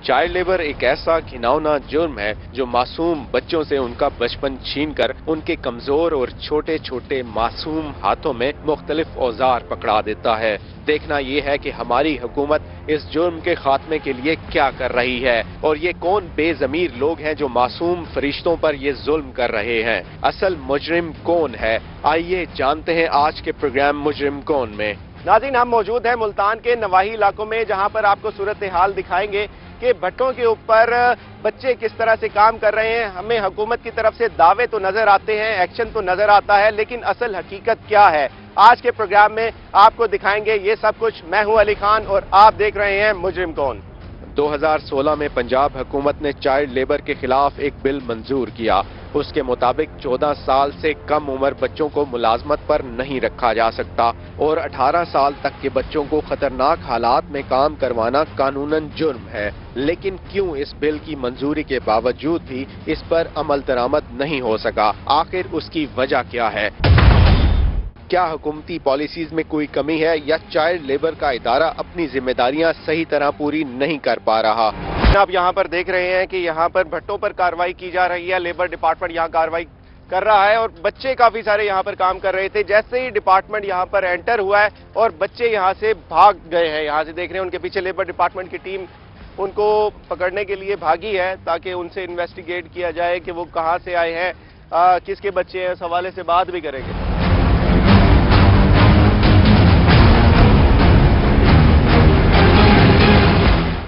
Child labour एक ऐसा घिनौना जुर्म है जो मासूम बच्चों से उनका बचपन छीनकर उनके कमजोर और छोटे छोटे मासूम हाथों में मुख्तलिफ औजार पकड़ा देता है। देखना ये है कि हमारी हुकूमत इस जुर्म के खात्मे के लिए क्या कर रही है और ये कौन बेज़मीर लोग हैं जो मासूम फरिश्तों पर ये जुल्म कर रहे हैं। असल मुजरिम कौन है, आइए जानते हैं आज के प्रोग्राम मुजरिम कौन में। नाज़रीन, हम मौजूद हैं मुल्तान के नवाही इलाकों में, जहां पर आपको सूरत हाल दिखाएंगे कि भट्टों के ऊपर बच्चे किस तरह से काम कर रहे हैं। हमें हुकूमत की तरफ से दावे तो नजर आते हैं, एक्शन तो नजर आता है, लेकिन असल हकीकत क्या है आज के प्रोग्राम में आपको दिखाएंगे ये सब कुछ। मैं हूं अली खान और आप देख रहे हैं मुजरिम कौन। 2016 में पंजाब हुकूमत ने चाइल्ड लेबर के खिलाफ एक बिल मंजूर किया। उसके मुताबिक 14 साल से कम उम्र बच्चों को मुलाजमत पर नहीं रखा जा सकता और 18 साल तक के बच्चों को खतरनाक हालात में काम करवाना कानूनन जुर्म है। लेकिन क्यों इस बिल की मंजूरी के बावजूद भी इस पर अमल दरामद नहीं हो सका? आखिर उसकी वजह क्या है? क्या हुकूमती पॉलिसीज में कोई कमी है या चाइल्ड लेबर का इदारा अपनी जिम्मेदारियां सही तरह पूरी नहीं कर पा रहा? आप यहाँ पर देख रहे हैं कि यहाँ पर भट्टों पर कार्रवाई की जा रही है। लेबर डिपार्टमेंट यहाँ कार्रवाई कर रहा है और बच्चे काफी सारे यहाँ पर काम कर रहे थे। जैसे ही डिपार्टमेंट यहाँ पर एंटर हुआ है और बच्चे यहाँ से भाग गए हैं। यहाँ से देख रहे हैं उनके पीछे लेबर डिपार्टमेंट की टीम उनको पकड़ने के लिए भागी है ताकि उनसे इन्वेस्टिगेट किया जाए कि वो कहाँ से आए हैं, किसके बच्चे हैं। इस हवाले से बात भी करेंगे।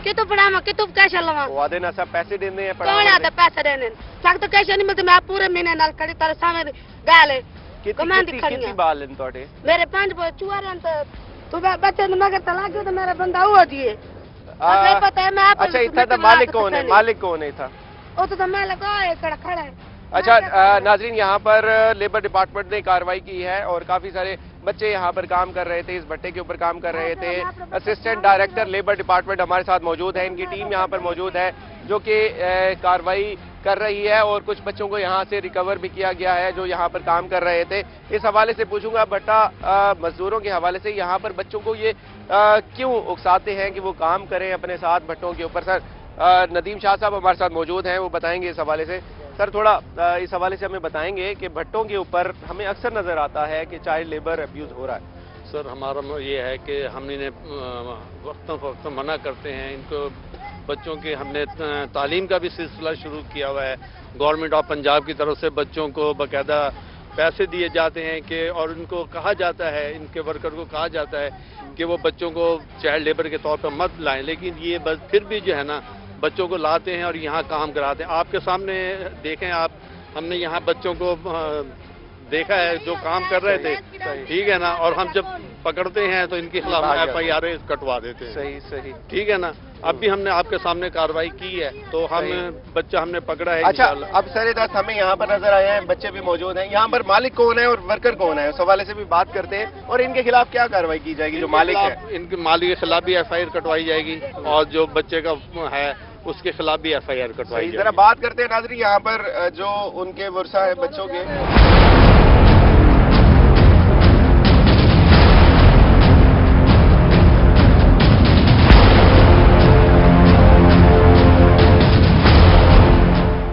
कितु पढ़ावा कितु कैसे लवा वादे ना सब पैसे देने हैं। कौन आता पैसे देने तक तो कैसे नहीं मिलते। मैं पूरे महीने नाल खड़ी तारे सामने गाले कितनी बाल इन तोड़े मेरे 5 चुआ रन तो बच्चे ने मगर तलाक तो मेरा बंदा हुआ दिए। पता है मैं आप अच्छा इतना तो मालिक कौन है? मालिक कौन है था? वो तो मालिक खड़ा है। अच्छा नाजरीन, यहाँ पर लेबर डिपार्टमेंट ने कार्रवाई की है और काफी सारे बच्चे यहाँ पर काम कर रहे थे, इस भट्टे के ऊपर काम कर रहे थे। असिस्टेंट डायरेक्टर लेबर डिपार्टमेंट हमारे साथ मौजूद है, इनकी टीम यहाँ पर मौजूद है जो कि कार्रवाई कर रही है और कुछ बच्चों को यहाँ से रिकवर भी किया गया है जो यहाँ पर काम कर रहे थे। इस हवाले से पूछूंगा भट्टा मजदूरों के हवाले से यहाँ पर बच्चों को ये क्यों उकसाते हैं कि वो काम करें अपने साथ भट्टों के ऊपर। सर नदीम शाह साहब हमारे साथ मौजूद हैं, वो बताएंगे इस हवाले से। सर थोड़ा इस हवाले से हमें बताएंगे कि भट्टों के ऊपर हमें अक्सर नजर आता है कि चाइल्ड लेबर अब्यूज हो रहा है। सर हमारा ये है कि हम इन्हें वक्तन फवक्तन मना करते हैं। इनको बच्चों के हमने तालीम का भी सिलसिला शुरू किया हुआ है। गवर्नमेंट ऑफ पंजाब की तरफ से बच्चों को बाकायदा पैसे दिए जाते हैं कि और इनको कहा जाता है, इनके वर्कर को कहा जाता है कि वो बच्चों को चाइल्ड लेबर के तौर पर मत लाएं। लेकिन ये बस फिर भी जो है ना बच्चों को लाते हैं और यहाँ काम कराते हैं। आपके सामने देखें आप, हमने यहाँ बच्चों को देखा है जो काम कर रहे थे, ठीक है ना, और हम जब पकड़ते हैं तो इनके खिलाफ FIR कटवा देते हैं। सही सही, ठीक है ना। अब भी हमने आपके सामने कार्रवाई की है तो हम बच्चा हमने पकड़ा है। अच्छा अब सरेदार हमें यहाँ पर नजर आए हैं, बच्चे भी मौजूद हैं। यहाँ पर मालिक कौन है और वर्कर कौन है, उस हवाले से भी बात करते हैं और इनके खिलाफ क्या कार्रवाई की जाएगी जो मालिक है? इनके मालिक के खिलाफ भी FIR कटवाई जाएगी और जो बच्चे का है उसके खिलाफ भी FIR कटवाई जाएगी। जरा बात करते हैं नाज़रीन यहाँ पर जो उनके वर्षा है बच्चों के।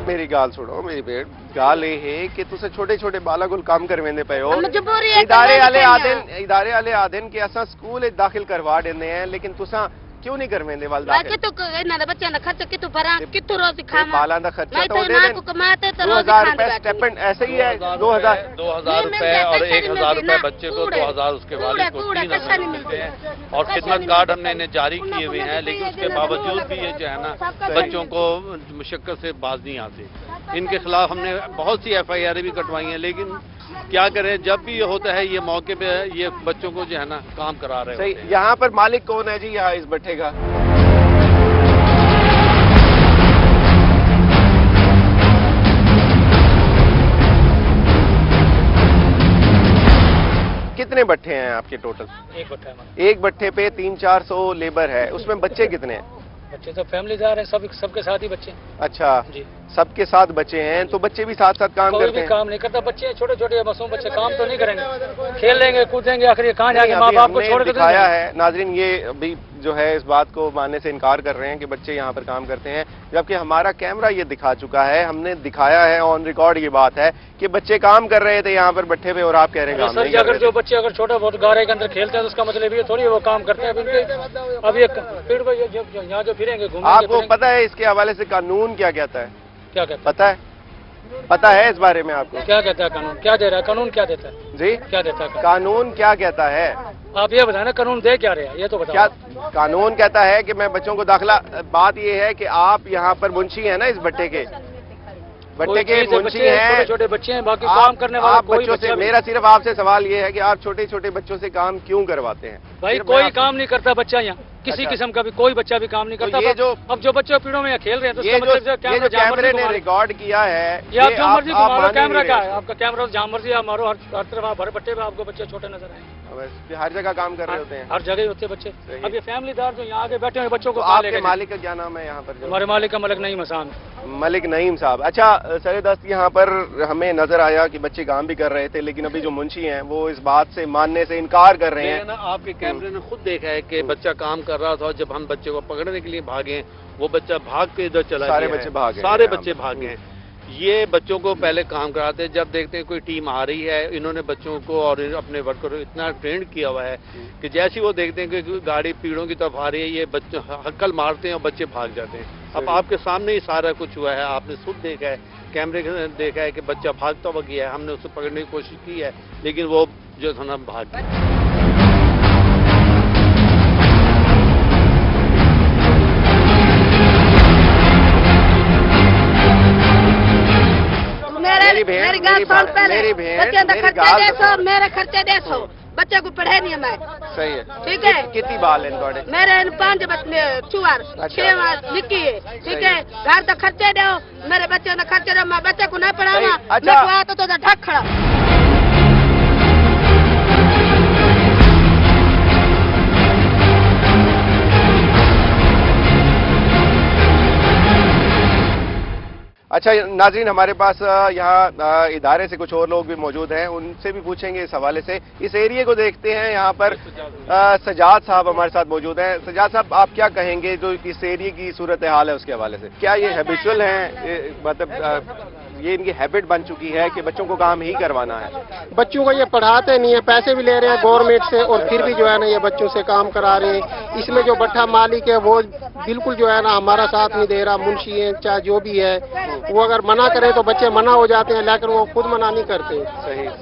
मेरी गाल सुनो, मेरी बेट गाल ये है कि तुसे छोटे छोटे बाला को काम करवेंदे पे हो। इदारे वाले आदन के असा स्कूल दाखिल करवा देने हैं, लेकिन तुसा क्यों नहीं करवेंदे वाल दाखिल? कितु इना दे बच्चा ना खर्चा कितु भरा कितु रोज खावा बाला दा खर्चा तो दे दे को कमाते तो रोज 2000 रुपए स्टेपन ऐसे ही है। 2000 रुपए और 1000 रुपए बच्चे को, 2000 उसके वालिद को, 3000 मिलते हैं और खिदमत कार्ड हमने इन्हें जारी किए हुए हैं। लेकिन उसके बावजूद भी ये जो है ना बच्चों को मुशक्कत से बाज नहीं आते। इनके खिलाफ हमने बहुत सी FIR भी कटवाई हैं, लेकिन क्या करें जब भी ये होता है ये मौके पे ये बच्चों को जो है ना काम करा रहे हैं। सही। यहाँ पर मालिक कौन है जी यहाँ इस भट्टे का? कितने भट्टे हैं आपके टोटल? एक भट्टा है। एक भट्टे पे 300-400 लेबर है, उसमें बच्चे कितने हैं? बच्चे तो फैमिली जा रहे हैं, सबके साथ ही बच्चे। अच्छा जी। سب کے ساتھ بچے ہیں تو بچے بھی ساتھ ساتھ کام کوئی کرتے بھی ہیں. کام نہیں کرتا. بچے چھوٹے چھوٹے معصوم بچے کام تو نہیں کریں گے, کھیل لیں گے کودیں گے, آخر یہ کہاں جا کے ماں باپ کو چھوڑ کے دکھایا ہے. ناظرین یہ ابھی جو ہے اس بات کو ماننے سے انکار کر رہے ہیں کہ بچے یہاں پر کام کرتے ہیں, جبکہ ہمارا کیمرہ یہ دکھا چکا ہے, ہم نے دکھایا ہے, آن ریکارڈ یہ بات ہے کہ بچے کام کر رہے تھے یہاں پر بٹھے پہ, اور آپ کہہ رہے ہیں کام نہیں کر رہے اگر جو بچے اگر چھوٹا بہت گارے کے اندر کھیلتے ہیں تو اس کا مطلب یہ تھوڑی وہ کام کرتے ہیں. اب یہ پیڑ پہ یہاں جو پھریں گے گھومیں گے. آپ کو پتہ ہے اس کے حوالے سے قانون کیا کہتا ہے؟ کیا کہتا پتہ ہے؟ پتہ ہے اس بارے میں آپ کو؟ کیا کہتا ہے قانون؟ کیا دے رہا ہے قانون؟ کیا دیتا ہے جی کیا دیتا ہے قانون کیا کہتا ہے؟ آپ یہ بتائیں نا قانون دے کیا رہے ہیں یہ تو بتائیں. کیا قانون کہتا ہے کہ میں بچوں کو داخلہ, بات یہ ہے کہ آپ یہاں پر منشی ہیں نا اس بٹے کے منشی ہیں, چھوٹے بچے ہیں باقی کام کرنے والا آپ بچوں سے, میرا صرف آپ سے سوال یہ ہے کہ آپ چھوٹے چھوٹے بچوں سے کام کیوں کرواتے ہیں؟ بھائی کوئی کام نہیں کرتا بچہ یہاں, کسی قسم کا بھی کوئی بچہ بھی کام نہیں کرتا. یہ جو اب جو بچے پیڑوں میں کھیل رہے ہیں تو اس کا مطلب یہ جو کیمرے نے ریکارڈ کیا ہے یہ آپ جو مرضی گھمارو, کیمرہ کیا ہے آپ کا کیمرہ جہاں مرضی آپ مارو, ہر طرف آپ ہر بٹے پہ آپ کو بچے چھوٹے نظر آئیں. ہر جگہ کام کر رہے ہوتے ہیں, ہر جگہ ہی ہوتے ہیں بچے. اب یہ فیملی دار جو یہاں آگے بیٹھے ہیں بچوں کو, آپ کے مالک کا کیا نام ہے یہاں پر؟ ہمارے مالک کا ملک نعیم حسان. ملک نعیم صاحب. اچھا سر دست یہاں پر ہمیں نظر آیا کہ بچے کام بھی کر رہے تھے, لیکن ابھی جو منشی ہیں وہ اس بات سے ماننے سے انکار کر رہے ہیں. آپ کے کیمرے نے خود دیکھا ہے کہ بچہ کام کر رہا تھا, جب ہم بچے کو پکڑنے کے لیے بھاگے وہ بچہ بھاگ کے ادھر چلا گیا. سارے بچے بھاگے ہیں. یہ بچوں کو پہلے کام کراتے ہیں, جب دیکھتے ہیں کوئی ٹیم آ رہی ہے, انہوں نے بچوں کو اور اپنے ورکر کو اتنا ٹرینڈ کیا ہوا ہے کہ جیسے وہ دیکھتے ہیں کہ گاڑی پیڑوں کی طرف آ رہی ہے یہ بچے ہکل مارتے ہیں اور بچے بھاگ جاتے ہیں. اب آپ کے سامنے ہی سارا کچھ ہوا ہے, آپ نے خود دیکھا ہے, کیمرے دیکھا ہے کہ بچہ بھاگتا ہوا گیا ہے. ہم نے اسے پکڑنے کی کوشش کی ہے لیکن وہ جو تھا نا بھاگ گیا. میرے خرچے دے سو بچے کو پڑھے نہیں میں. صحیح ہے. ٹھیک ہے. کتنی بال ہیں میرے 5 چوار 6 نکی ہے. ٹھیک ہے. گھر تو خرچے دو, میرے بچے نے خرچے دو, میں بچے کو نہ پڑھاوا. اچھا تو ڈھک کھڑا. اچھا ناظرین, ہمارے پاس یہاں ادارے سے کچھ اور لوگ بھی موجود ہیں, ان سے بھی پوچھیں گے اس حوالے سے. اس ایریے کو دیکھتے ہیں, یہاں پر سجاد صاحب ہمارے ساتھ موجود ہیں. سجاد صاحب آپ کیا کہیں گے جو اس ایریے کی صورتحال ہے اس کے حوالے سے؟ کیا یہ ہیبیچول ہیں, مطلب یہ ان کی ہیبٹ بن چکی ہے کہ بچوں کو کام ہی کروانا ہے؟ بچوں کو یہ پڑھاتے نہیں ہیں, پیسے بھی لے رہے ہیں گورنمنٹ سے اور پھر بھی جو ہے نا یہ بچوں سے کام کرا رہے ہیں. اس میں جو بٹھا مالک ہے وہ بالکل جو ہے نا ہمارا ساتھ نہیں دے رہا. منشی ہیں چاہے جو بھی ہے, وہ اگر منع کرے تو بچے منع ہو جاتے ہیں, لیکن وہ خود منع نہیں کرتے.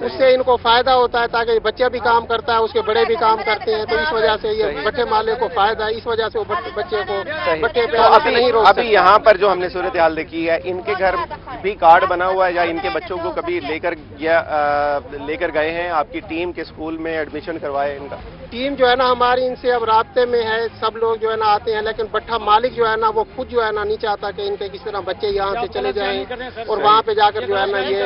اس سے ان کو فائدہ ہوتا ہے تاکہ بچہ بھی کام کرتا ہے, اس کے بڑے بھی کام کرتے ہیں, تو اس وجہ سے یہ بٹھے مالک کو فائدہ ہے. اس وجہ سے وہ بچے کو بٹھے پہ نہیں روک سکتے. ابھی یہاں پر جو ہم نے صورتحال دیکھی ہے, ان کے گھر بھی کارڈ بنا ہوا ہے یا ان کے بچوں کو کبھی لے کر گئے ہیں آپ کی ٹیم کے اسکول میں ایڈمیشن کروائے ان کا؟ ٹیم جو ہے نا ہماری ان سے اب رابطے میں ہے, سب لوگ جو ہے نا آتے ہیں, لیکن بٹھا مالک جو ہے نا وہ خود جو ہے نا نہیں چاہتا کہ ان کے کس طرح بچے یہاں سے چلے جائیں اور وہاں پہ جا کر جو ہے نا یہ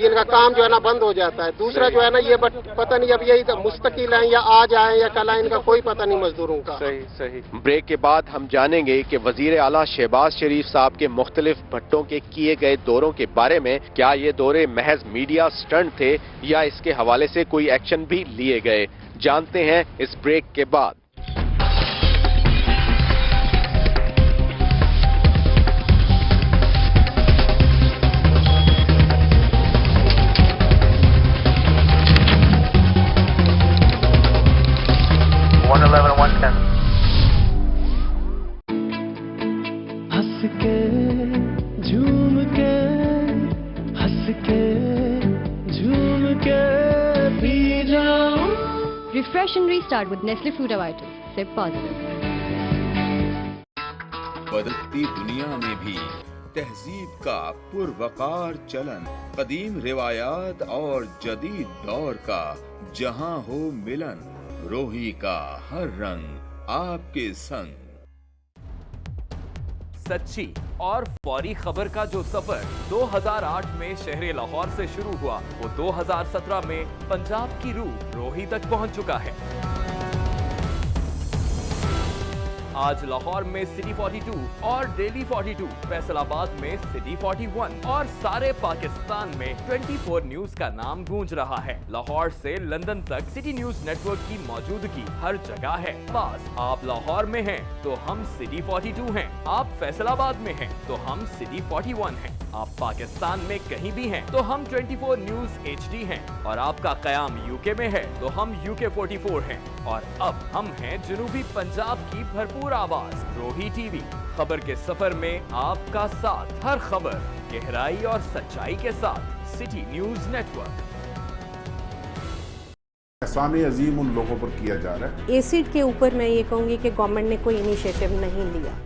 ان کا کام جو ہے نا بند ہو جاتا ہے. دوسرا جو ہے نا یہ پتہ نہیں اب یہی مستقل ہیں یا آ جائیں یا کل آئیں, ان کا کوئی پتہ نہیں مزدوروں کا. صحیح. بریک کے بعد ہم جانیں گے کہ وزیر اعلیٰ شہباز شریف صاحب کے مختلف بھٹوں کے کیے گئے دوروں کے بارے میں, کیا یہ دورے محض میڈیا سٹنٹ تھے یا اس کے حوالے سے کوئی ایکشن بھی لیے گئے؟ جانتے ہیں اس بریک کے بعد. ہنس کے جھوم کے ہنس کے جھوم کے پی جاؤں. Refresh and restart with Nestle Fruit Vital. Sip positive. بدلتی دنیا میں بھی تہذیب کا پروقار چلن, قدیم روایات اور جدید دور کا جہاں ہو ملن, روہی کا ہر رنگ آپ کے سنگ. سچی اور فوری خبر کا جو سفر 2008 میں شہر لاہور سے شروع ہوا وہ 2017 میں پنجاب کی روح روہی تک پہنچ چکا ہے. आज लाहौर में सिटी 42 और डेली 42, फैसलाबाद में सिटी 41 और सारे पाकिस्तान में 24 न्यूज का नाम गूंज रहा है। लाहौर से लंदन तक सिटी न्यूज नेटवर्क की मौजूदगी हर जगह है। बस आप लाहौर में हैं तो हम सिटी 42 हैं, आप फैसलाबाद में हैं तो हम सिटी 41 हैं, आप पाकिस्तान में कहीं भी हैं तो हम 24 न्यूज HD हैं, और आपका कयाम यूके में है तो हम UK 44 हैं, और अब हम हैं जनूबी पंजाब की भरपूर आवाज रोही टीवी। खबर के सफर में आपका साथ, हर खबर गहराई और सच्चाई के साथ। City news network. एहसान अजीम उन लोगों पर किया जा रहा है। एसिड के ऊपर मैं ये कहूँगी कि गवर्नमेंट ने कोई इनिशिएटिव नहीं लिया।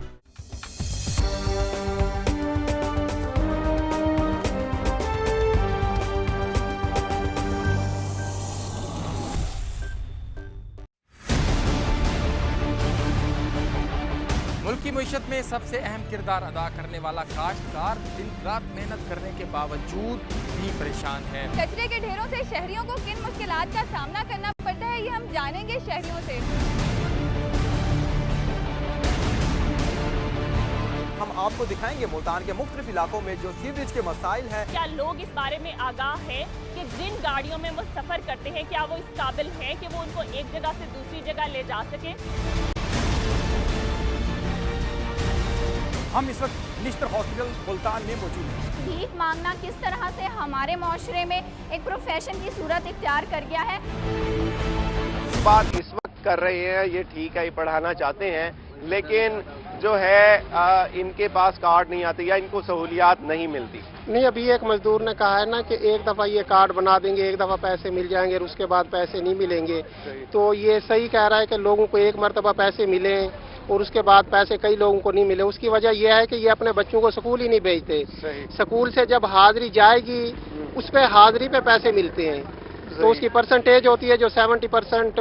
मुल्क की मईशत में सबसे अहम किरदार अदा करने वाला काश्तकार दिन रात मेहनत करने के बावजूद भी परेशान है। कचरे के ढेरों से शहरियों को किन मुश्किलात का सामना करना पड़ता है, ये हम जानेंगे शहरियों से। हम आपको दिखाएंगे मुल्तान के मुख्तलिफ इलाकों में जो सीवरेज के मसाइल हैं। क्या लोग इस बारे में आगाह हैं कि जिन गाड़ियों में वो सफर करते हैं क्या वो इस काबिल हैं कि वो उनको एक जगह से दूसरी जगह ले जा सके। हम इस वक्त निश्तर हॉस्पिटल मुल्तान में मौजूद हैं। भीख मांगना किस तरह से हमारे माशरे में एक प्रोफेशन की सूरत इख्तियार कर गया है। बात इस वक्त कर रहे हैं ये ठीक है, ये पढ़ाना चाहते हैं, लेकिन जो है इनके पास कार्ड नहीं आते या इनको सहूलियात नहीं मिलती। नहीं, अभी एक मजदूर ने कहा है ना कि एक दफ़ा ये कार्ड बना देंगे, एक दफ़ा पैसे मिल जाएंगे और उसके बाद पैसे नहीं मिलेंगे। तो ये सही कह रहा है कि लोगों को एक मरतबा पैसे मिलें और उसके बाद पैसे कई लोगों को नहीं मिले। उसकी वजह यह है कि ये अपने बच्चों को स्कूल ही नहीं भेजते। स्कूल से जब हाजिरी जाएगी उस पर हाजिरी पे पैसे मिलते हैं, तो उसकी परसेंटेज होती है जो 70%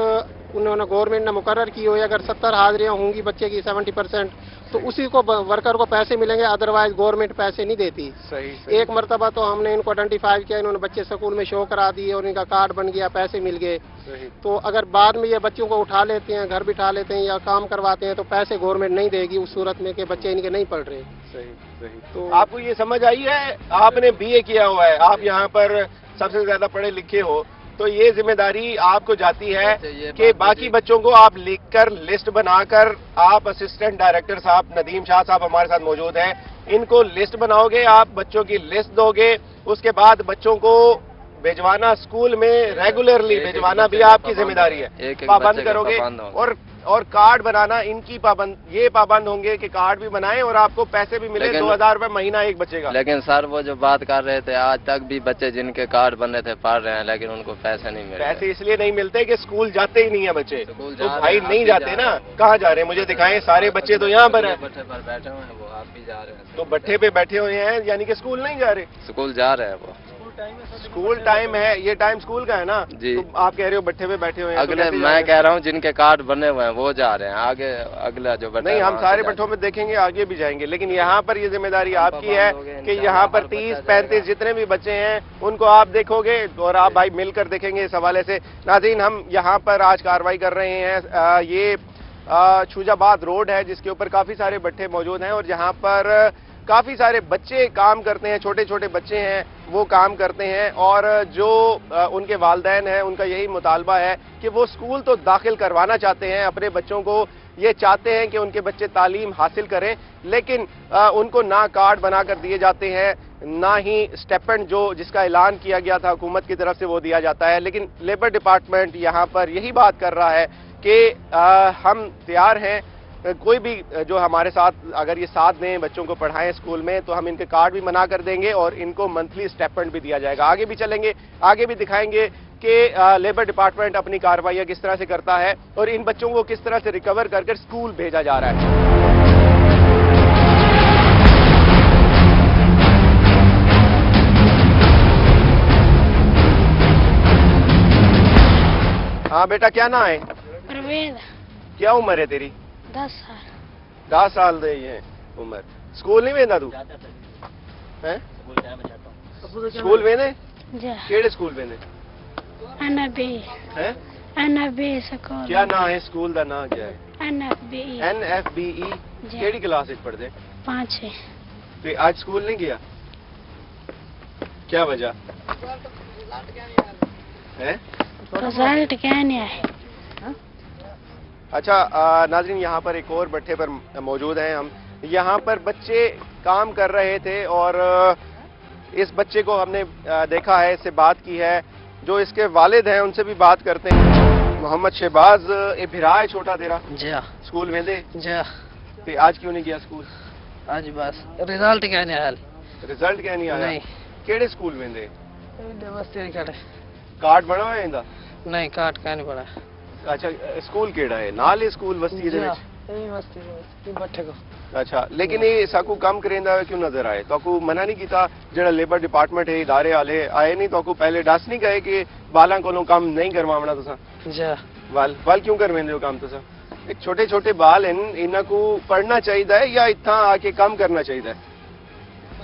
उन्होंने गवर्नमेंट ने मुकर्रर की हो। अगर 70 हाजिरियाँ होंगी बच्चे की 70%, तो उसी को वर्कर को पैसे मिलेंगे, अदरवाइज गवर्नमेंट पैसे नहीं देती। सही। एक मरतबा तो हमने इनको आइडेंटिफाई किया, इन्होंने बच्चे स्कूल में शो करा दिए और इनका कार्ड बन गया, पैसे मिल गए। तो अगर बाद में ये बच्चों को उठा लेते हैं, घर बिठा लेते हैं या काम करवाते हैं, तो पैसे गवर्नमेंट नहीं देगी उस सूरत में कि बच्चे इनके नहीं पढ़ रहे। सही। तो आपको ये समझ आई है, आपने BA किया हुआ है, आप यहाँ पर सबसे ज्यादा पढ़े लिखे हो, तो ये जिम्मेदारी आपको जाती है कि बाकी बच्चों को आप लिखकर लिस्ट बनाकर, आप असिस्टेंट डायरेक्टर साहब नदीम शाह साहब हमारे साथ मौजूद हैं, इनको लिस्ट बनाओगे, आप बच्चों की लिस्ट दोगे, उसके बाद बच्चों को भिजवाना स्कूल में रेगुलरली भिजवाना भी आपकी जिम्मेदारी है। पाबंद करोगे और कार्ड बनाना इनकी ये पाबंद होंगे कि कार्ड भी बनाएं और आपको पैसे भी मिले 2000 रुपए महीना एक बच्चे का। लेकिन सर वो जो बात कर रहे थे, आज तक भी बच्चे जिनके कार्ड बने थे पढ़ रहे हैं, लेकिन उनको पैसे नहीं मिले। पैसे इसलिए नहीं मिलते कि स्कूल जाते ही नहीं है बच्चे। तो भाई नहीं जाते ना, कहाँ जा रहे हैं मुझे दिखाएं। सारे बच्चे तो यहाँ पर है, भट्ठे पर बैठे हुए हैं, वो आप भी जा रहे हैं। तो भट्ठे पे बैठे हुए हैं यानी कि स्कूल नहीं जा रहे। स्कूल जा रहे हैं वो। स्कूल टाइम है, ये टाइम स्कूल का है ना जी। तो आप कह रहे हो भट्ठे पे बैठे हुए हैं। अगले तो मैं कह रहा हूँ जिनके कार्ड बने हुए हैं वो जा रहे हैं, आगे अगला जो नहीं, हम सारे भट्ठों में देखेंगे, आगे भी जाएंगे, लेकिन यहाँ पर ये जिम्मेदारी आपकी है कि यहाँ पर 30-35 जितने भी बच्चे हैं उनको आप देखोगे और आप भाई मिलकर देखेंगे इस हवाले से। नाज़रीन, हम यहाँ पर आज कार्रवाई कर रहे हैं, ये शूजाबाद रोड है जिसके ऊपर काफी सारे भट्ठे मौजूद हैं और जहाँ पर काफी सारे बच्चे काम करते हैं, छोटे छोटे बच्चे हैं वो काम करते हैं, और जो उनके वालिदैन हैं उनका यही मुतालबा है कि वो स्कूल तो दाखिल करवाना चाहते हैं अपने बच्चों को, ये चाहते हैं कि उनके बच्चे तालीम हासिल करें, लेकिन उनको ना कार्ड बनाकर दिए जाते हैं, ना ही स्टेपेंड जिसका ऐलान किया गया था हुकूमत की तरफ से वो दिया जाता है। लेकिन लेबर डिपार्टमेंट यहाँ पर यही बात कर रहा है कि हम तैयार हैं, कोई भी जो हमारे साथ अगर ये साथ दें, बच्चों को पढ़ाएं स्कूल में, तो हम इनके कार्ड भी बना कर देंगे और इनको मंथली स्टेपेंड भी दिया जाएगा। आगे भी चलेंगे, आगे भी दिखाएंगे कि लेबर डिपार्टमेंट अपनी कार्रवाइयाँ किस तरह से करता है और इन बच्चों को किस तरह से रिकवर करके स्कूल भेजा जा रहा है। हाँ बेटा, क्या नाम है? परवेज। क्या उम्र है तेरी? 10 साल। 10 साल दे ये उम्र। स्कूल नहीं वेंदा तू? हैं? स्कूल वेंदे? केड़े स्कूल वेंदे? एनबी। हैं? एनबी स्कूल। क्या नाम है स्कूल दा नाम क्या है? NFBE NFBE केड़ी क्लास में पढ़ते? 5 तो आज स्कूल नहीं गया? क्या वजह है? रिजल्ट क्या नहीं आए। अच्छा नाज़रीन, यहाँ पर एक और भट्टे पर मौजूद हैं हम। यहाँ पर बच्चे काम कर रहे थे और इस बच्चे को हमने देखा है, इससे बात की है। जो इसके वालिद हैं उनसे भी बात करते हैं। मोहम्मद शहबाज, ये भिरा है छोटा तेरा? जी स्कूल वेंदे? जी। तो आज क्यों नहीं गया स्कूल? आज बस रिजल्ट क्या नहीं आया। रिजल्ट क्या नहीं आया? नहीं। केड़े स्कूल वेंदे? कार्ड बना हुआ है इंदा? नहीं, कार्ड क्या नहीं पड़ा। अच्छा, स्कूल केड़ा है? नाल स्कूल बस्ती दे विच? भट्टे को। अच्छा, लेकिन ये साकू काम करेंदा क्यों नजर आए? तो को मना नहीं किया जड़ा लेबर डिपार्टमेंट है, इदारे वाले आए नहीं तो को पहले दस नहीं गए कि बालां कोलों काम नहीं करवावना तुसा? जी। बाल क्यों करवेंदे हो काम तुसा? एक छोटे छोटे बाल हैं, इन्हां को पढ़ना चाहिए है या इतना आके काम करना चाहिए है?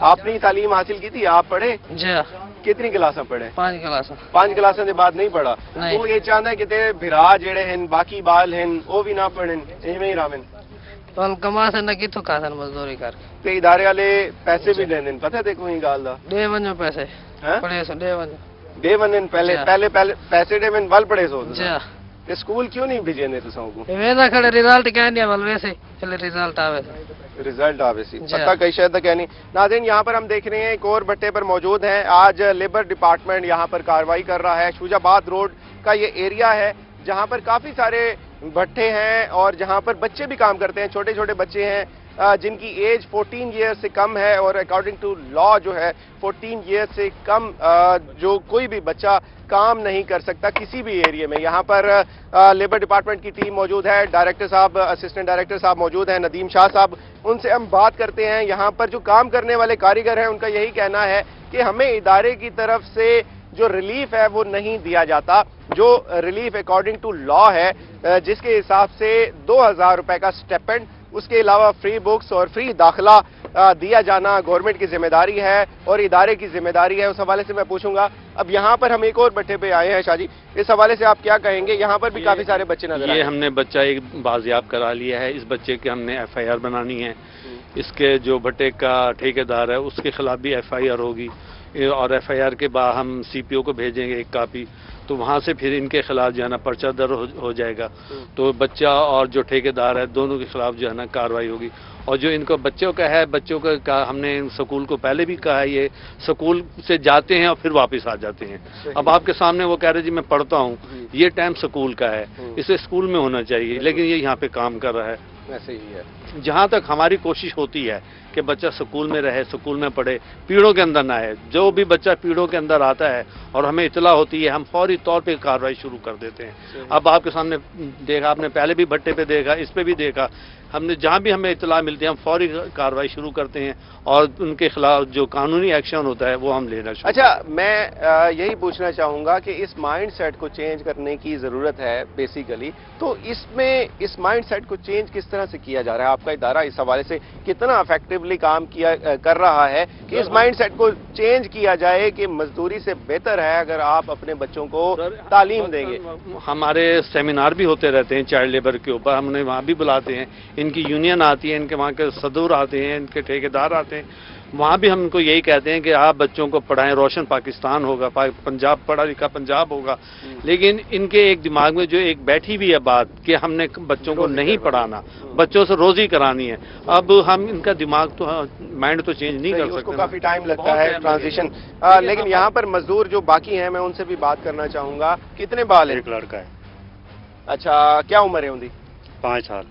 आपने तालीम हासिल की थी? आप पढ़े? जी। कितनी क्लासा पढ़े? 5 क्लास। 5 क्लासा के बाद नहीं पढ़ा? तो ये चाहता है कि तेरे भिरा जेड़े हैं बाकी बाल हैं वो भी ना पढ़ें, इवें ही रावें? तो कमा से न किथों खासन मजदूरी कर ते इदारे वाले पैसे भी देने, पता देखो ये गाल दा दे वनो पैसे पड़े सो दे वनो पहले पैसे दे वल पड़े सो। जी। ते स्कूल क्यों नहीं भेजेंदे तुसां को? वेदा खड़े रिजल्ट क्या नहीं बल वैसे चले रिजल्ट आवे सी पता कई शायद तक नहीं। नाज़रीन, यहाँ पर हम देख रहे हैं एक और भट्टे पर मौजूद हैं। आज लेबर डिपार्टमेंट यहाँ पर कार्रवाई कर रहा है। शुजाबाद रोड का ये एरिया है जहाँ पर काफी सारे भट्टे हैं और जहाँ पर बच्चे भी काम करते हैं। छोटे छोटे बच्चे हैं जिनकी एज 14 ईयर से कम है और अकॉर्डिंग टू लॉ जो है 14 ईयर से कम जो कोई भी बच्चा काम नहीं कर सकता किसी भी एरिया में। यहाँ पर लेबर डिपार्टमेंट की टीम मौजूद है, डायरेक्टर साहब, असिस्टेंट डायरेक्टर साहब मौजूद हैं, नदीम शाह साहब, उनसे हम बात करते हैं। यहाँ पर जो काम करने वाले कारीगर हैं उनका यही कहना है कि हमें इदारे की तरफ से जो रिलीफ है वो नहीं दिया जाता। जो रिलीफ अकॉर्डिंग टू लॉ है जिसके हिसाब से 2000 रुपए का स्टेपेंड, उसके अलावा फ्री बुक्स और फ्री दाखिला दिया जाना गवर्नमेंट की जिम्मेदारी है और इदारे की जिम्मेदारी है। उस हवाले से मैं पूछूंगा। अब यहाँ पर हम एक और भट्टे पे आए हैं शाजी, इस हवाले से आप क्या कहेंगे? यहाँ पर भी काफी सारे बच्चे नजर आए। ये हमने बच्चा एक बाजियाब करा लिया है। इस बच्चे के हमने FIR बनानी है। इसके जो भट्टे का ठेकेदार है उसके खिलाफ भी FIR होगी और FIR के बाद हम CPO को भेजेंगे एक कापी, तो वहाँ से फिर इनके खिलाफ जो है ना पर्चा दर्ज हो जाएगा। तो बच्चा और जो ठेकेदार है दोनों के खिलाफ जो है ना कार्रवाई होगी। और जो इनको बच्चों का है, बच्चों का हमने स्कूल को पहले भी कहा है, ये स्कूल से जाते हैं और फिर वापस आ जाते हैं। अब आपके सामने वो कह रहे जी मैं पढ़ता हूँ, ये टाइम स्कूल का है, इसे स्कूल में होना चाहिए, लेकिन ये यहाँ पे काम कर रहा है। ऐसे ही है। जहाँ तक हमारी कोशिश होती है कि बच्चा स्कूल में रहे, स्कूल में पढ़े, पीड़ों के अंदर ना आए। जो भी बच्चा पीड़ों के अंदर आता है और हमें इतला होती है, हम फौरी तौर पे कार्रवाई शुरू कर देते हैं। अब आपके सामने देखा, आपने पहले भी भट्टे पे देखा, इस पे भी देखा, हमने जहाँ भी हमें इतला मिलती है हम फौरी कार्रवाई शुरू करते हैं और उनके खिलाफ जो कानूनी एक्शन होता है वो हम लेना शुरू। अच्छा, मैं यही पूछना चाहूंगा कि इस माइंड सेट को चेंज करने की जरूरत है बेसिकली, तो इसमें इस माइंड सेट को चेंज किस तरह से किया जा रहा है? आपका इदारा इस हवाले से कितना इफेक्टिवली काम कर रहा है कि इस माइंड सेट को चेंज किया जाए कि मजदूरी से बेहतर है अगर आप अपने बच्चों को तालीम देंगे? हमारे सेमिनार भी होते रहते हैं चाइल्ड लेबर के ऊपर, हमने वहाँ भी बुलाते हैं, इनकी यूनियन आती है, इनके वहाँ के सदूर आते हैं, इनके ठेकेदार आते हैं, वहाँ भी हम इनको यही कहते हैं कि आप बच्चों को पढ़ाएं, रोशन पाकिस्तान होगा, पंजाब पढ़ा लिखा पंजाब होगा। लेकिन इनके एक दिमाग में जो एक बैठी हुई है बात कि हमने बच्चों को नहीं पढ़ाना, बच्चों से रोजी करानी है। अब हम इनका दिमाग तो माइंड तो चेंज नहीं कर सकते, काफी टाइम लगता है ट्रांजिशन। लेकिन यहाँ पर मजदूर जो बाकी हैं मैं उनसे भी बात करना चाहूंगा। कितने बाल है? एक लड़का है। अच्छा, क्या उम्र है उनकी? 5 साल।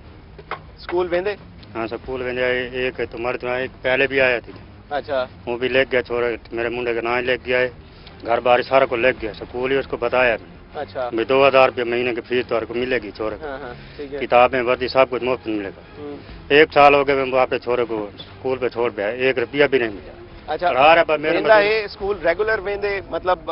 स्कूल वेंदे? हाँ, स्कूल वेंदे। एक तो मर्द एक पहले भी आया थी। अच्छा। वो भी लेग गया, छोरा मेरे मुंडे का नाम लेग गया है, घर बार सारा को लेग गया, स्कूल ही उसको बताया। अच्छा। 2000 रुपये महीने की फीस तो को मिलेगी छोरे को, किताबें वर्दी सब कुछ मुफ्त मिलेगा। 1 साल हो गए वहाँ पे छोरे को स्कूल पे छोड़ दिया, 1 रुपया भी नहीं मिला। अच्छा, मेरे स्कूल रेगुलर वेंदे, मतलब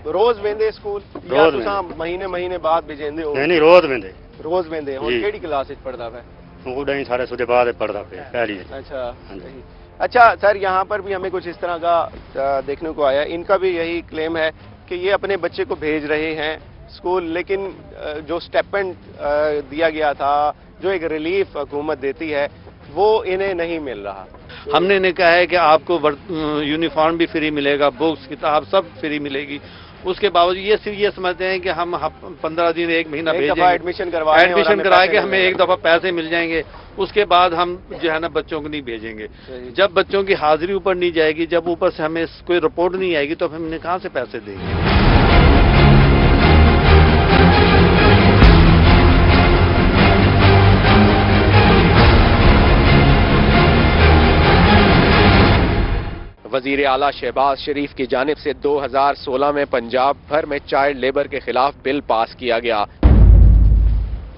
रोज वेंदे स्कूल या तुसा महीने बाद भेजेंदे हो? नहीं, रोज वेंदे। रोज वेंदे। और केड़ी क्लास विच पढ़दा है? वो नहीं, सारे सुधे बाद पढ़दा पे पहली। अच्छा सर, यहाँ पर भी हमें कुछ इस तरह का देखने को आया। इनका भी यही क्लेम है कि ये अपने बच्चे को भेज रहे हैं स्कूल, लेकिन जो स्टेपेंड दिया गया था जो एक रिलीफ हुकूमत देती है वो इन्हें नहीं मिल रहा। हमने इन्हें कहा है कि आपको यूनिफॉर्म भी फ्री मिलेगा, बुक्स किताब सब फ्री मिलेगी, उसके बावजूद ये सिर्फ ये समझते हैं कि हम 15 दिन 1 महीना भेजेंगे, एडमिशन करा के हमें एक दफा पैसे मिल जाएंगे, उसके बाद हम जो है ना बच्चों को नहीं भेजेंगे। जब बच्चों की हाजिरी ऊपर नहीं जाएगी, जब ऊपर से हमें कोई रिपोर्ट नहीं आएगी, तो हम इन्हें कहाँ से पैसे देंगे। वजीर आला शहबाज शरीफ की जानिब से 2016 में पंजाब भर में चाइल्ड लेबर के खिलाफ बिल पास किया गया,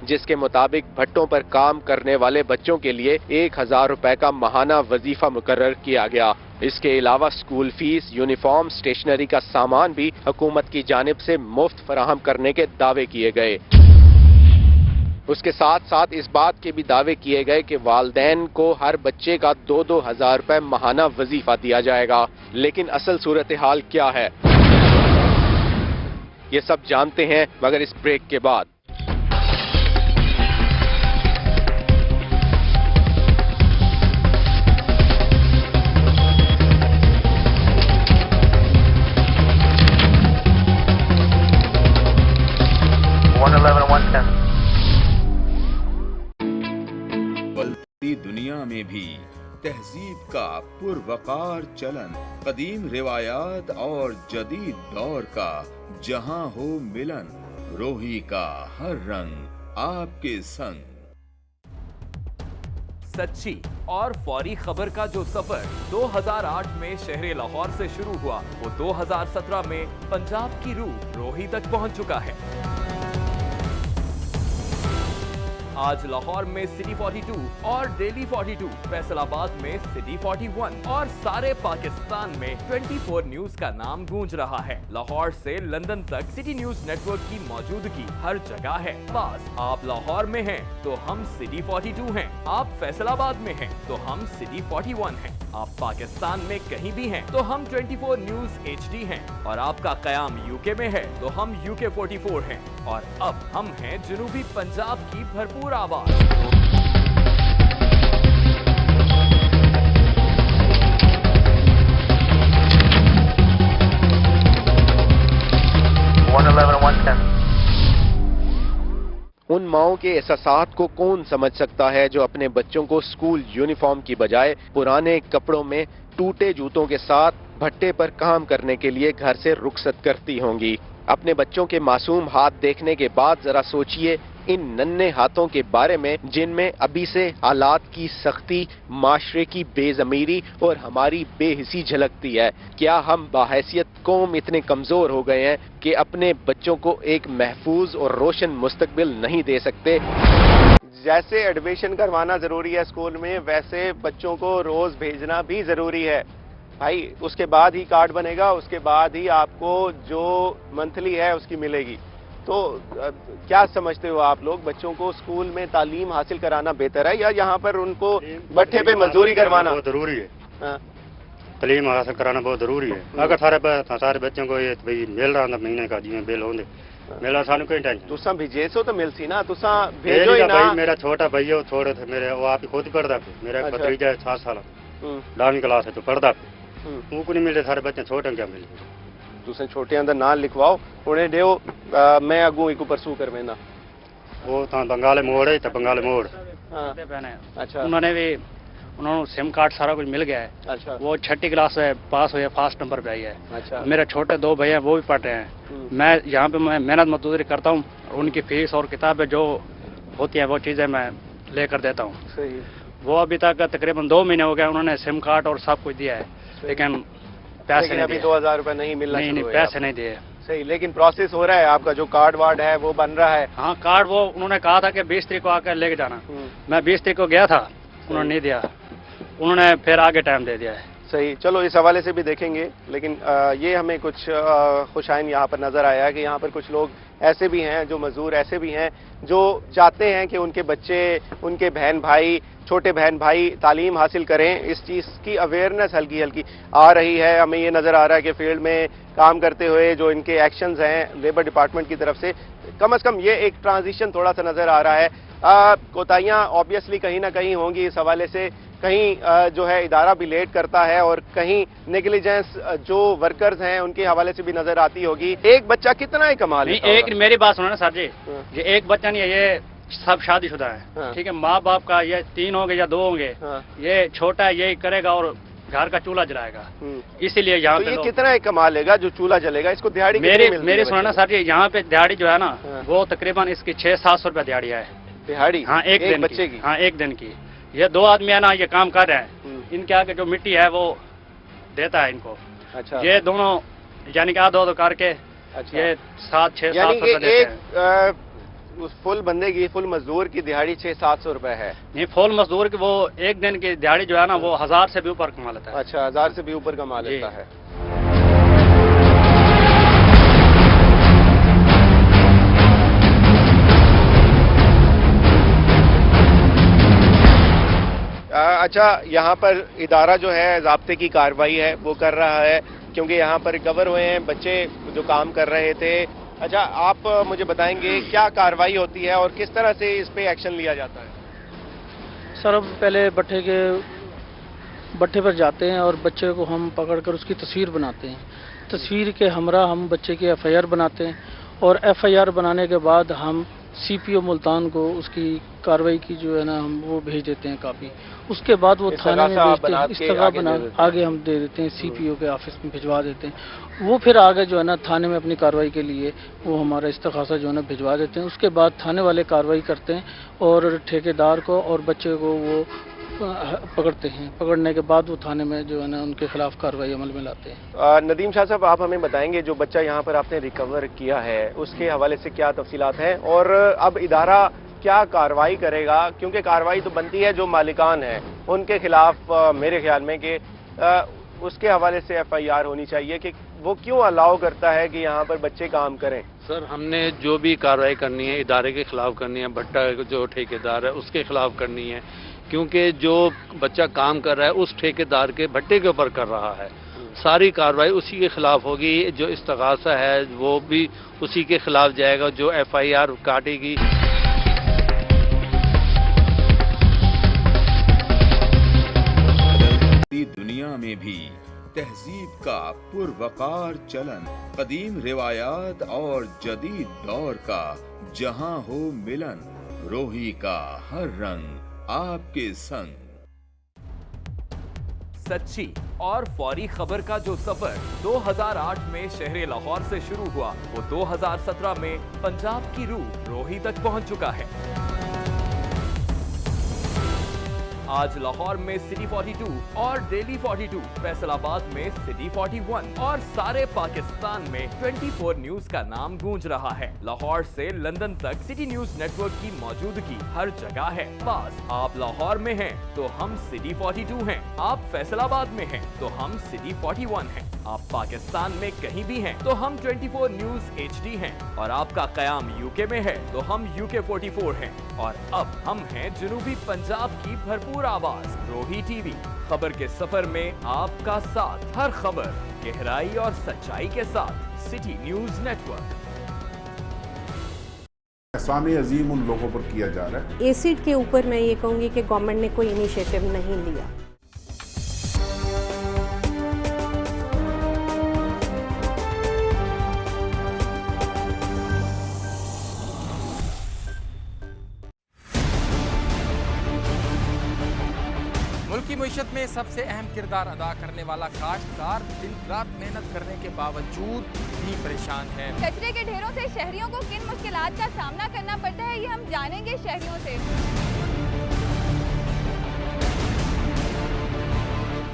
जिसके मुताबिक भट्टों पर काम करने वाले बच्चों के लिए 1000 रुपए का माहाना वजीफा मुकर्रर किया गया। इसके अलावा स्कूल फीस, यूनिफॉर्म, स्टेशनरी का सामान भी हुकूमत की जानिब से मुफ्त फराहम करने के दावे किए गए। उसके साथ साथ इस बात के भी दावे किए गए कि वालदैन को हर बच्चे का 2-2 हज़ार रुपए माहाना वजीफा दिया जाएगा। लेकिन असल सूरत हाल क्या है, ये सब जानते हैं मगर इस ब्रेक के बाद। दुनिया में भी तहजीब का पुरवकार चलन, कदीम रिवायात और जदीद दौर का जहां हो मिलन, रोही का हर रंग आपके संग। सच्ची और फौरी खबर का जो सफर 2008 में शहर लाहौर से शुरू हुआ, वो 2017 में पंजाब की रूह रोही तक पहुंच चुका है। आज लाहौर में सिटी 42 और डेली 42, फैसलाबाद में सिटी 41 और सारे पाकिस्तान में 24 न्यूज का नाम गूंज रहा है। लाहौर से लंदन तक सिटी न्यूज नेटवर्क की मौजूदगी हर जगह है। पास आप लाहौर में हैं तो हम सिटी 42 हैं, आप फैसलाबाद में हैं तो हम सिटी 41 हैं, आप पाकिस्तान में कहीं भी हैं तो हम 24 न्यूज HD हैं, और आपका कयाम यूके में है तो हम UK 44 हैं, और अब हम हैं जनूबी पंजाब की भरपूर आवाज। उन माओं के एहसासात को कौन समझ सकता है जो अपने बच्चों को स्कूल यूनिफॉर्म की बजाय पुराने कपड़ों में टूटे जूतों के साथ भट्टे पर काम करने के लिए घर से रुखसत करती होंगी। अपने बच्चों के मासूम हाथ देखने के बाद जरा सोचिए इन नन्हे हाथों के बारे में, जिनमें अभी से हालात की सख्ती, माशरे की बेज़मीरी और हमारी बेहिसी झलकती है। क्या हम बाहैसियत कौम इतने कमजोर हो गए हैं कि अपने बच्चों को एक महफूज और रोशन मुस्तकबिल नहीं दे सकते? जैसे एडमिशन करवाना जरूरी है स्कूल में, वैसे बच्चों को रोज भेजना भी जरूरी है भाई। उसके बाद ही कार्ड बनेगा, उसके बाद ही आपको जो मंथली है उसकी मिलेगी। तो क्या समझते हो आप लोग, बच्चों को स्कूल में तालीम हासिल कराना बेहतर है या यहाँ पर उनको भट्ठे पे मजदूरी करवाना? बहुत जरूरी है। तालीम हासिल कराना बहुत जरूरी है। अगर सारे बच्चों को ये भाई मिल रहा था महीने का जिम्मे बिल होंगे मेरा सानू कोई टेंशन तुसा भेजे सो तो मिलसी ना, तुसा भेजो ही ना। मेरा छोटा भाई वो थोड़े थे मेरे, वो आप खुद पढ़ता पे, मेरा भतीजा है 7 साल 10वीं क्लास है तो पढ़ता पे, उनको नहीं मिले, सारे बच्चे छोटे क्या मिले। तुसें छोटे अंदर नाल लिखवाओ, उन्हें देओ, मैं अगू एक परसू कर वेना। वो तो बंगाले मोड़ है, तो बंगाले मोड़। अच्छा, उन्होंने सिम कार्ड सारा कुछ मिल गया है। अच्छा, वो 6ठी क्लास में पास हुए, फर्स्ट नंबर पे आई है। अच्छा, मेरे छोटे 2 भैया वो भी पढ़ रहे हैं। मैं यहाँ पे मैं मेहनत मजदूरी करता हूँ, उनकी फीस और किताबें जो होती है वो चीज़ें मैं लेकर देता हूँ। सही। वो अभी तक तकरीबन 2 महीने हो गए, उन्होंने सिम कार्ड और सब कुछ दिया है, लेकिन पैसे नहीं अभी 2000 रुपए नहीं मिलना। नहीं, पैसे नहीं दिए। सही, लेकिन प्रोसेस हो रहा है, आपका जो कार्ड वार्ड है वो बन रहा है? हाँ, कार्ड वो उन्होंने कहा था कि 20 तारीख को आकर लेके जाना। मैं 20 तारीख को गया था, उन्होंने नहीं दिया, उन्होंने फिर आगे टाइम दे दिया है। सही, चलो इस हवाले से भी देखेंगे, लेकिन ये हमें कुछ खुशाइन यहाँ पर नजर आया कि यहाँ पर कुछ लोग ऐसे भी हैं, जो मजदूर ऐसे भी हैं जो चाहते हैं कि उनके बच्चे, उनके बहन भाई, छोटे बहन भाई तालीम हासिल करें। इस चीज़ की अवेयरनेस हल्की हल्की आ रही है। हमें ये नज़र आ रहा है कि फील्ड में काम करते हुए जो इनके एक्शंस हैं लेबर डिपार्टमेंट की तरफ से, कम ये एक ट्रांजिशन थोड़ा सा नज़र आ रहा है कोताहियां ऑब्वियसली कहीं ना कहीं होंगी इस हवाले से, कहीं जो है इदारा भी लेट करता है और कहीं नेग्लिजेंस जो वर्कर्स हैं उनके हवाले से भी नजर आती होगी। एक बच्चा कितना ही कमा लेता एक मेरी बात सुनो ना सर जी, ये एक बच्चा नहीं है, ये सब शादीशुदा है, ठीक है, माँ बाप का ये 3 होंगे या 2 होंगे, ये छोटा है, ये करेगा और घर का चूल्हा जलाएगा, इसीलिए यहाँ पे ये कितना ही कमा लेगा जो चूल्हा जलेगा, इसको दिहाड़ी मेरी सुनो ना सर जी, यहाँ पे दिहाड़ी जो है ना वो तकरीबन इसकी 600-700 रुपया दिहाड़ी है दिहाड़ी। हाँ एक दिन बच्चे की, हाँ एक दिन की। ये 2 आदमी है ना, ये काम कर रहे हैं, इनके आगे जो मिट्टी है वो देता है इनको। अच्छा। ये दोनों यानी कि आधो करके ये 700-600-700 रुपया देते हैं। उस फुल बंदे की, फुल मजदूर की दिहाड़ी 600-700 रुपए है। नहीं, फुल मजदूर की वो एक दिन की दिहाड़ी जो है ना वो 1000 से भी ऊपर कमा लेता है। अच्छा, 1000 से भी ऊपर कमा लेता है। अच्छा, यहाँ पर इदारा जो है ज़ाब्ते की कार्रवाई है वो कर रहा है, क्योंकि यहाँ पर रिकवर हुए हैं बच्चे जो काम कर रहे थे। अच्छा, आप मुझे बताएंगे क्या कार्रवाई होती है और किस तरह से इस पे एक्शन लिया जाता है? सर, अब पहले भट्ठे पर जाते हैं और बच्चे को हम पकड़कर उसकी तस्वीर बनाते हैं। तस्वीर के हमरा हम बच्चे की FIR बनाते हैं और FIR बनाने के बाद हम CPO मुल्तान को उसकी कार्रवाई की जो है ना हम वो भेज देते हैं कापी। उसके बाद वो थाने में भेजते हैं, इस्तग़ा बना आगे हम दे देते हैं, CPO के ऑफिस में भिजवा देते हैं। वो फिर आगे जो है ना थाने में अपनी कार्रवाई के लिए वो हमारा इस्तग़ासा जो है ना भिजवा देते हैं। उसके बाद थाने वाले कार्रवाई करते हैं और ठेकेदार को और बच्चे को वो पकड़ते हैं। पकड़ने के बाद वो थाने में जो है ना उनके खिलाफ कार्रवाई अमल में लाते हैं। नदीम शाह साहब, आप हमें बताएंगे जो बच्चा यहाँ पर आपने रिकवर किया है उसके हवाले से क्या तफसीलात हैं और अब इदारा क्या कार्रवाई करेगा, क्योंकि कार्रवाई तो बनती है जो मालिकान है उनके खिलाफ मेरे ख्याल में कि उसके हवाले से FIR होनी चाहिए कि वो क्यों अलाउ करता है कि यहाँ पर बच्चे काम करें। सर, हमने जो भी कार्रवाई करनी है इदारे के खिलाफ करनी है, भट्टा जो ठेकेदार है उसके खिलाफ करनी है, क्योंकि जो बच्चा काम कर रहा है उस ठेकेदार के भट्टे के ऊपर कर रहा है। सारी कार्रवाई उसी के खिलाफ होगी, जो इस्तग़ासा है वो भी उसी के खिलाफ जाएगा, जो FIR काटेगी। दुनिया में भी तहजीब का पुरवकार चलन, कदीम रिवायात और जदीद दौर का जहां हो मिलन, रोही का हर रंग आपके संग। सच्ची और फौरी खबर का जो सफर 2008 में शहर लाहौर से शुरू हुआ, वो 2017 में पंजाब की रूह रोही तक पहुंच चुका है। आज लाहौर में सिटी 42 और डेली 42, फैसलाबाद में सिटी 41 और सारे पाकिस्तान में 24 न्यूज का नाम गूंज रहा है। लाहौर से लंदन तक सिटी न्यूज नेटवर्क की मौजूदगी हर जगह है। बस आप लाहौर में हैं तो हम सिटी 42 हैं, आप फैसलाबाद में हैं तो हम सिटी 41 हैं, आप पाकिस्तान में कहीं भी हैं तो हम 24 न्यूज HD हैं, और आपका कयाम UK में है तो हम UK 44 हैं, और अब हम हैं जनूबी पंजाब की भरपूर आवाज रोही TV। खबर के सफर में आपका साथ, हर खबर गहराई और सच्चाई के साथ। City news network. एहसान अजीम उन लोगों पर किया जा रहा है। एसिड के ऊपर मैं ये कहूँगी कि गवर्नमेंट ने कोई इनिशिएटिव नहीं लिया। मुल्क की मईशत में सबसे अहम किरदार अदा करने वाला काश्तकार दिन रात मेहनत करने के बावजूद भी परेशान है। कचरे के ढेरों से शहरियों को किन मुश्किलात का सामना करना पड़ता है, ये हम जानेंगे शहरियों से।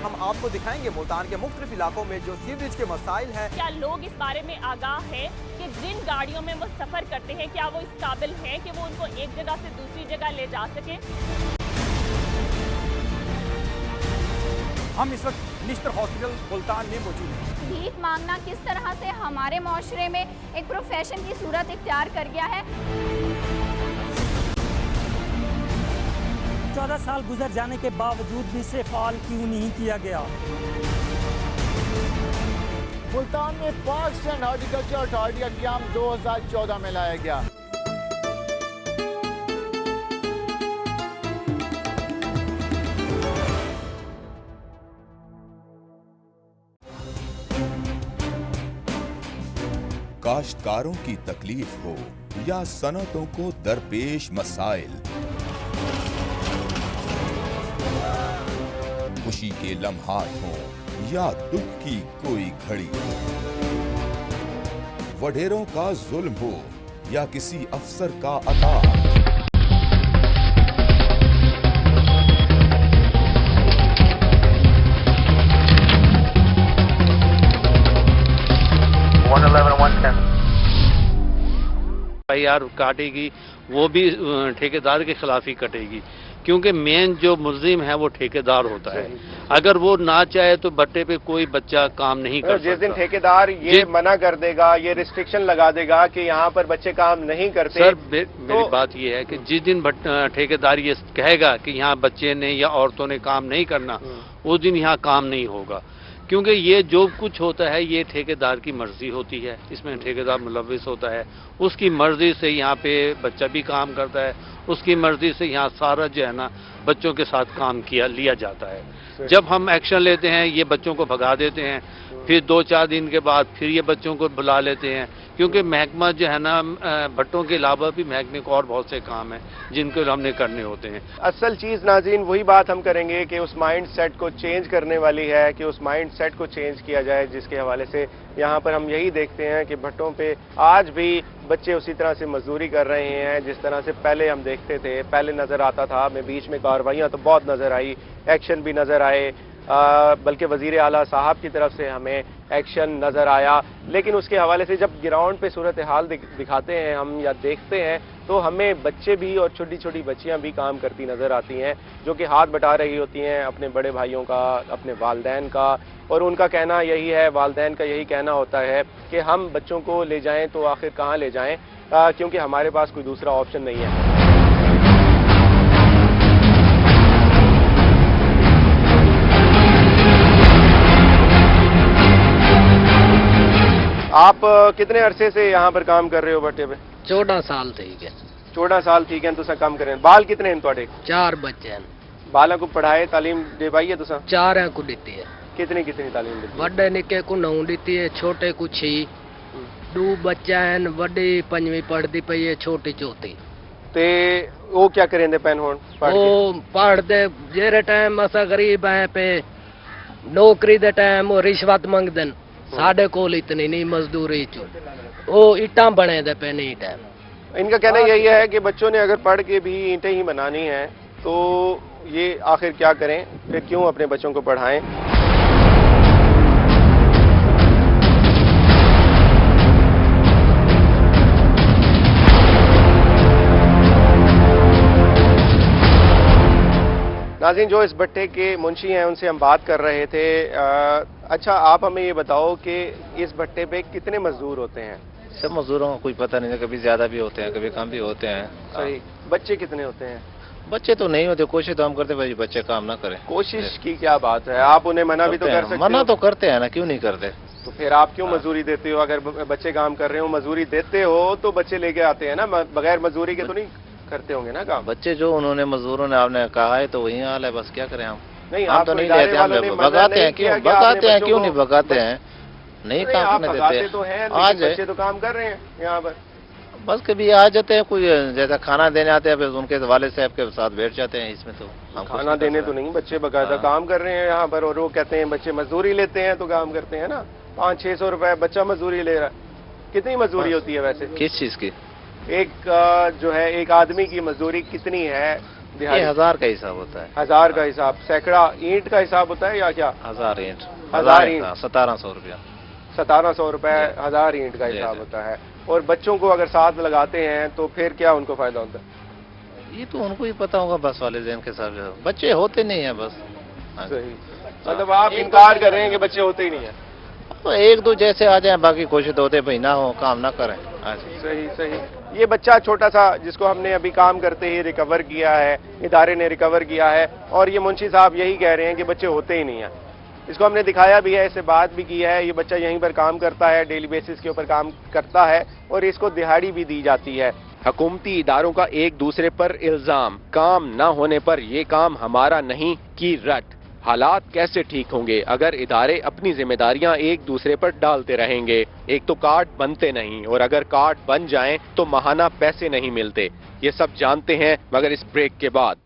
हम आपको दिखाएंगे मुल्तान के मुख्तलिफ इलाकों में जो सीवरेज के मसाइल हैं। क्या लोग इस बारे में आगाह हैं कि जिन गाड़ियों में वो सफर करते हैं क्या वो इस काबिल हैं कि वो उनको एक जगह से दूसरी जगह ले जा सकें? हम इस वक्त निश्तर हॉस्पिटल मुल्तान में मौजूद हैं। भीख मांगना किस तरह से हमारे माशरे में एक प्रोफेशन की सूरत इख्तियार कर गया है। 14 साल गुजर जाने के बावजूद भी इसे फाल क्यों नहीं किया गया। मुल्तान में पाकिस्तान हॉर्टिकल्चर अथॉरिटी का क़याम 2014 में लाया गया। काश्तकारों की तकलीफ हो या सनतों को दरपेश मसाइल, खुशी के लम्हात हों या दुख की कोई घड़ी, वडेरों का जुल्म हो या किसी अफसर का अता, FIR काटेगी वो भी ठेकेदार के खिलाफ ही कटेगी, क्योंकि मेन जो मुल्जिम है वो ठेकेदार होता है। अगर वो ना चाहे तो भट्टे पे कोई बच्चा काम नहीं कर सकता। जिस दिन ठेकेदार ये मना कर देगा, ये रिस्ट्रिक्शन लगा देगा कि यहाँ पर बच्चे काम नहीं करते। सर मेरी बात ये है कि जिस दिन ठेकेदार ये कहेगा कि यहाँ बच्चे ने या औरतों ने काम नहीं करना, उस दिन यहाँ काम नहीं होगा, क्योंकि ये जो कुछ होता है ये ठेकेदार की मर्जी होती है, इसमें ठेकेदार मुलविस होता है, उसकी मर्जी से यहाँ पे बच्चा भी काम करता है, उसकी मर्जी से यहाँ सारा जो है ना बच्चों के साथ काम लिया जाता है। जब हम एक्शन लेते हैं ये बच्चों को भगा देते हैं, फिर 2-4 दिन के बाद फिर ये बच्चों को बुला लेते हैं, क्योंकि महकमा जो है ना भट्टों के अलावा भी महकमे को और बहुत से काम हैं जिनको हमने करने होते हैं। असल चीज़ नाज़रीन वही बात हम करेंगे कि उस माइंड सेट को चेंज करने वाली है, कि उस माइंड सेट को चेंज किया जाए, जिसके हवाले से यहाँ पर हम यही देखते हैं कि भट्टों पे आज भी बच्चे उसी तरह से मजदूरी कर रहे हैं जिस तरह से पहले हम देखते थे। पहले नज़र आता था, हमें बीच में कार्रवाइयाँ तो बहुत नज़र आई, एक्शन भी नज़र आए, बल्कि वज़ीर आला साहब की तरफ से हमें एक्शन नज़र आया, लेकिन उसके हवाले से जब ग्राउंड पे सूरत हाल दिखाते हैं हम या देखते हैं तो हमें बच्चे भी और छोटी छोटी बच्चियां भी काम करती नज़र आती हैं, जो कि हाथ बटा रही होती हैं अपने बड़े भाइयों का, अपने वालदैन का, और उनका कहना यही है, वालदैन का यही कहना होता है कि हम बच्चों को ले जाएं तो आखिर कहाँ ले जाएं, क्योंकि हमारे पास कोई दूसरा ऑप्शन नहीं है। आप कितने अरसे से यहाँ पर काम कर रहे हो भट्टे पे? 14 साल ठीक है। 14 साल ठीक है। तुसा काम करें। बाल कितने हैं थोड़े? 4 बच्चे हैं। बालों को पढ़ाए तालीम दे पाई है तुसा? 4 को दी है। कितनी तालीम दी? बड़े निके को 9 दी है, छोटे को 6। 2 बच्चा है, बड़ी 5वीं पढ़ती पई है, छोटी 4थी। ते वो क्या करेंगे पैन होन? वो पढ़ते जेरे टाइम असा गरीब है पे नौकरी दे टाइम वो रिश्वत मंगदन, साढ़े कोल इतनी नहीं मजदूरी चो वो ईटा बने दे पे नहीं टाइम। इनका कहना यही है कि बच्चों ने अगर पढ़ के भी ईंटें ही बनानी है तो ये आखिर क्या करें, फिर क्यों अपने बच्चों को पढ़ाएं। नाज़रीन, जो इस भट्टे के मुंशी हैं उनसे हम बात कर रहे थे। अच्छा, आप हमें ये बताओ कि इस भट्टे पे कितने मजदूर होते हैं? सब मजदूरों का कोई पता नहीं है, कभी ज्यादा भी होते हैं, कभी कम भी होते हैं। सही। बच्चे कितने होते हैं? बच्चे तो नहीं होते, कोशिश तो हम करते भाई बच्चे काम ना करें। कोशिश की क्या बात है, आप उन्हें मना भी तो कर सकते हो। मना तो करते हैं ना, क्यों नहीं करते। तो फिर आप क्यों मजदूरी देते हो? अगर बच्चे काम कर रहे हो, मजदूरी देते हो तो बच्चे लेके आते हैं ना, बगैर मजदूरी के तो नहीं करते होंगे ना काम। बच्चे जो उन्होंने मजदूरों ने आपने कहा है तो वही हाल है, बस क्या करें हम। नहीं, आप तो नहीं लेते, हम भगाते हैं। क्यों भगाते हैं? क्यों नहीं भगाते हैं? नहीं काम करने देते तो हैं, आज बच्चे तो काम कर रहे हैं यहाँ पर। बस कभी आ जाते हैं, कोई जैसा खाना देने आते हैं, फिर उनके वाले साहब के साथ बैठ जाते हैं। इसमें तो हम खाना देने तो नहीं, बच्चे बकायदा काम कर रहे हैं यहाँ पर, और वो कहते हैं बच्चे मजदूरी लेते हैं तो काम करते हैं ना। 500-600 रुपए बच्चा मजदूरी ले रहा है। कितनी मजदूरी होती है वैसे? किस चीज की? एक जो है एक आदमी की मजदूरी कितनी है? ये 1000 का हिसाब होता है। 1000 का हिसाब? सैकड़ा ईंट का हिसाब होता है या क्या? 1000 ईंट। 1000 ईंट 1700 रुपया। 1700 रुपए 1000 ईंट का हिसाब होता है। और बच्चों को अगर साथ लगाते हैं तो फिर क्या उनको फायदा होता है? ये तो उनको ही पता होगा, बस वालिदैन के साथ। बच्चे होते नहीं है बस। सही। मतलब आप इनकार कर रहे हैं कि बच्चे होते ही नहीं है? तो 1-2 जैसे आ जाए, बाकी कोशिश तो होते भाई ना हो, काम ना करें। सही सही। ये बच्चा छोटा सा जिसको हमने अभी काम करते ही रिकवर किया है, इदारे ने रिकवर किया है, और ये मुंशी साहब यही कह रहे हैं कि बच्चे होते ही नहीं है। इसको हमने दिखाया भी है, इससे बात भी की है। ये बच्चा यहीं पर काम करता है, डेली बेसिस के ऊपर काम करता है, और इसको दिहाड़ी भी दी जाती है। हुकूमती इदारों का एक दूसरे पर इल्जाम, काम न होने पर ये काम हमारा नहीं की रट। हालात कैसे ठीक होंगे अगर इदारे अपनी जिम्मेदारियां एक दूसरे पर डालते रहेंगे। एक तो कार्ड बनते नहीं और अगर कार्ड बन जाएं तो माहाना पैसे नहीं मिलते। ये सब जानते हैं मगर इस ब्रेक के बाद।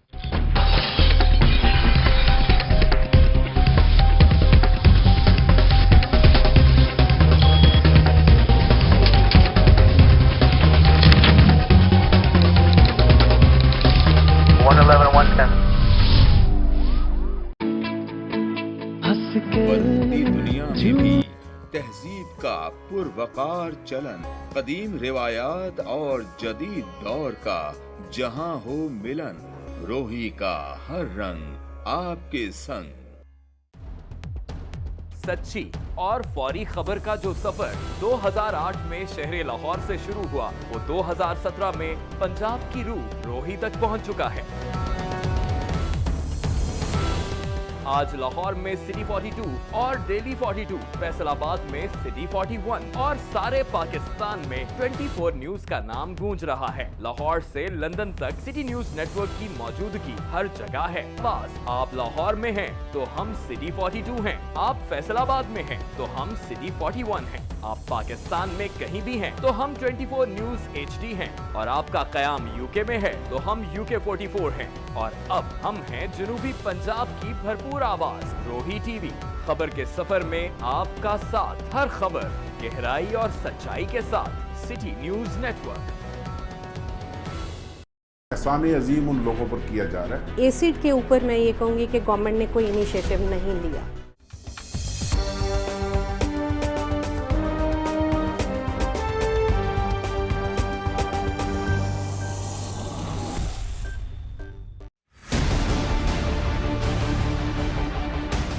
बदलती दुनिया में भी तहजीब का पुरवकार चलन, कदीम रिवायात और जदीद दौर का जहां हो मिलन, रोही का हर रंग आपके संग। सच्ची और फौरी खबर का जो सफर 2008 में शहर लाहौर से शुरू हुआ वो 2017 में पंजाब की रूह रोही तक पहुंच चुका है। आज लाहौर में सिटी 42 और डेली 42, फैसलाबाद में सिटी 41 और सारे पाकिस्तान में 24 न्यूज का नाम गूंज रहा है। लाहौर से लंदन तक सिटी न्यूज नेटवर्क की मौजूदगी हर जगह है। बस आप लाहौर में हैं तो हम सिटी 42 हैं, आप फैसलाबाद में हैं तो हम सिटी 41 हैं, आप पाकिस्तान में कहीं भी हैं तो हम 24 न्यूज HD हैं और आपका कयाम यूके में है तो हम UK 44 हैं और अब हम हैं जनूबी पंजाब की भरपूर आवाज रोही टीवी। खबर के सफर में आपका साथ, हर खबर गहराई और सच्चाई के साथ सिटी न्यूज नेटवर्क। एहसान अजीम उन लोगों पर किया जा रहा है। एसिड के ऊपर मैं ये कहूँगी कि गवर्नमेंट ने कोई इनिशिएटिव नहीं लिया।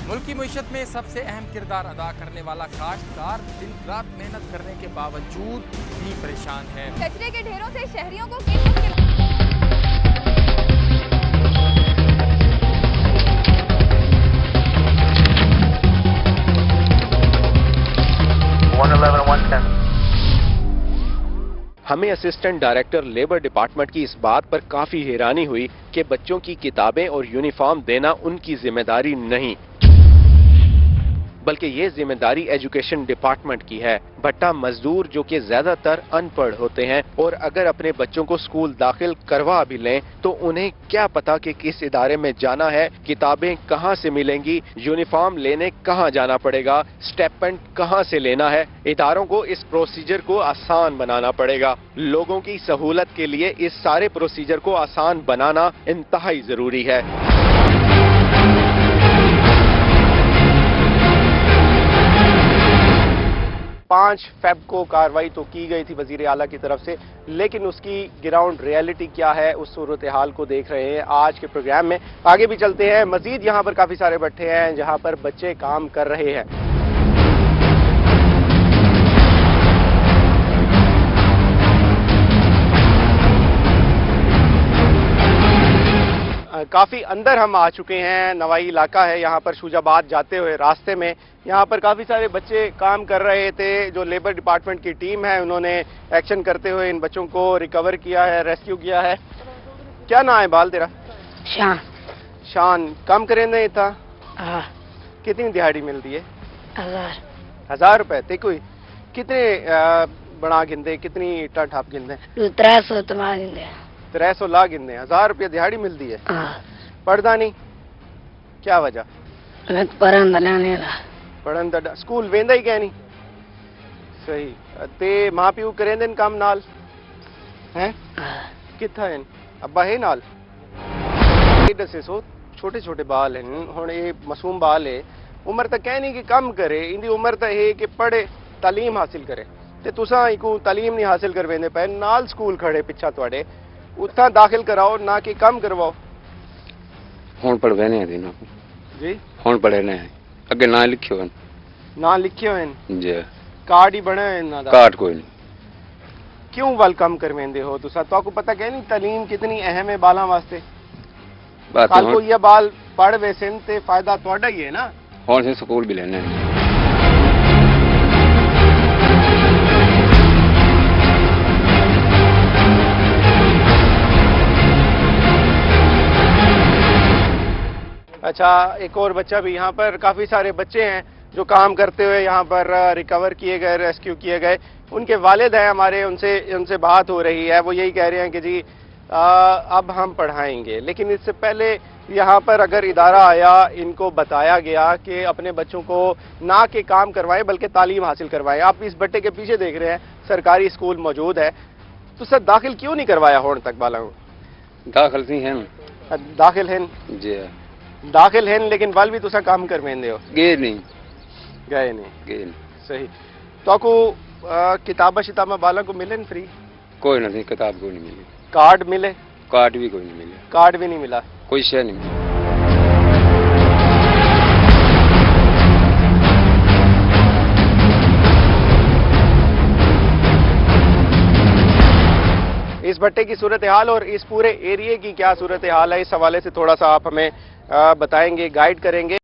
मुल्क की मईशत में सबसे अहम किरदार अदा करने वाला काश्तकार दिन रात मेहनत करने के बावजूद भी परेशान है। कचरे के ढेरों से शहरियों को किन मुश्किल हमें असिस्टेंट डायरेक्टर लेबर डिपार्टमेंट की इस बात पर काफी हैरानी हुई कि बच्चों की किताबें और यूनिफॉर्म देना उनकी जिम्मेदारी नहीं बल्कि ये जिम्मेदारी एजुकेशन डिपार्टमेंट की है। भट्टा मजदूर जो कि ज्यादातर अनपढ़ होते हैं और अगर अपने बच्चों को स्कूल दाखिल करवा भी लें तो उन्हें क्या पता कि किस इदारे में जाना है, किताबें कहां से मिलेंगी, यूनिफॉर्म लेने कहां जाना पड़ेगा, स्टेपमेंट कहां से लेना है। इदारों को इस प्रोसीजर को आसान बनाना पड़ेगा। लोगों की सहूलत के लिए इस सारे प्रोसीजर को आसान बनाना इंतहाई जरूरी है। 5 फेब को कार्रवाई तो की गई थी वजीर आला की तरफ से, लेकिन उसकी ग्राउंड रियलिटी क्या है उस सूरत हाल को देख रहे हैं आज के प्रोग्राम में। आगे भी चलते हैं, मजीद यहाँ पर काफी सारे भट्टे हैं जहाँ पर बच्चे काम कर रहे हैं। काफी अंदर हम आ चुके हैं, नवाई इलाका है, यहाँ पर शुजाबाद जाते हुए रास्ते में यहाँ पर काफी सारे बच्चे काम कर रहे थे। जो लेबर डिपार्टमेंट की टीम है उन्होंने एक्शन करते हुए इन बच्चों को रिकवर किया है, रेस्क्यू किया है। क्या नाम है बाल तेरा? शान। शान, काम करेंगे था? कितनी दिहाड़ी मिलती है? 1000 रुपए। ते कोई कितने बना गिंदे, कितनी इट्टा ठाप गिंदे? 300 ला गिंदे, 1000 रुपया दिहाड़ी मिलती है। पढ़दा नहीं, क्या वजह? पढ़न दा स्कूल वेंदा ही क्या नहीं? सही। ते मां प्यू करेंदे काम नाल हैं? किथा हैं? अब्बा है नाल? दसे सो छोटे छोटे बाल हैं, हुण ये मासूम बाल है, उम्र तो कह नहीं कि कम करे, इंदी उम्र तो है कि पढ़े, तालीम हासिल करे। ते तुसा इको तालीम नहीं हासिल करवेंदे पे, नाल स्कूल खड़े पिछा तुहाडे, उत्था दाखिल कराओ ना कि कम करवाओ। हुण पढ़वे ने देना जी, हुण पढ़े ने, अगे ना लिखियो हन, ना लिखियो हन जी, कार्ड ही बने हैं ना? कार्ड कोई नहीं। क्यों वाल कम करवेंदे हो तुसा? तो आपको पता क्या नहीं तालीम कितनी अहम है बालां वास्ते? कल को ये बाल पढ़ वैसे ते फायदा तुहाडा ही है ना। हुण से स्कूल भी लेने اچھا ایک اور بچہ بھی یہاں پر کافی سارے بچے ہیں جو کام کرتے ہوئے یہاں پر ریکور کیے گئے ریسکیو کیے گئے ان کے والد ہیں ہمارے ان سے بات ہو رہی ہے وہ یہی کہہ رہے ہیں کہ جی اب ہم پڑھائیں گے لیکن اس سے پہلے یہاں پر اگر ادارہ آیا ان کو بتایا گیا کہ اپنے بچوں کو نہ کہ کام کروائیں بلکہ تعلیم حاصل کروائیں آپ اس بٹے کے پیچھے دیکھ رہے ہیں سرکاری اسکول موجود ہے تو سر داخل کیوں نہیں کروایا ہون تک بالا داخل نہیں ہیں داخل ہیں جی داخل ہیں لیکن وال بھی تسا کام کر میں ہو گئے نہیں صحیح تو کو کتابیں شتابیں بالا کو ملیں فری کوئی نہیں کتاب کوئی نہیں ملی کارڈ ملے کارڈ بھی کوئی نہیں ملا کارڈ بھی نہیں ملا کوئی شے نہیں ملی اس بٹے کی صورتحال اور اس پورے ایریے کی کیا صورتحال ہے اس حوالے سے تھوڑا سا آپ ہمیں بتائیں گے گائیڈ کریں گے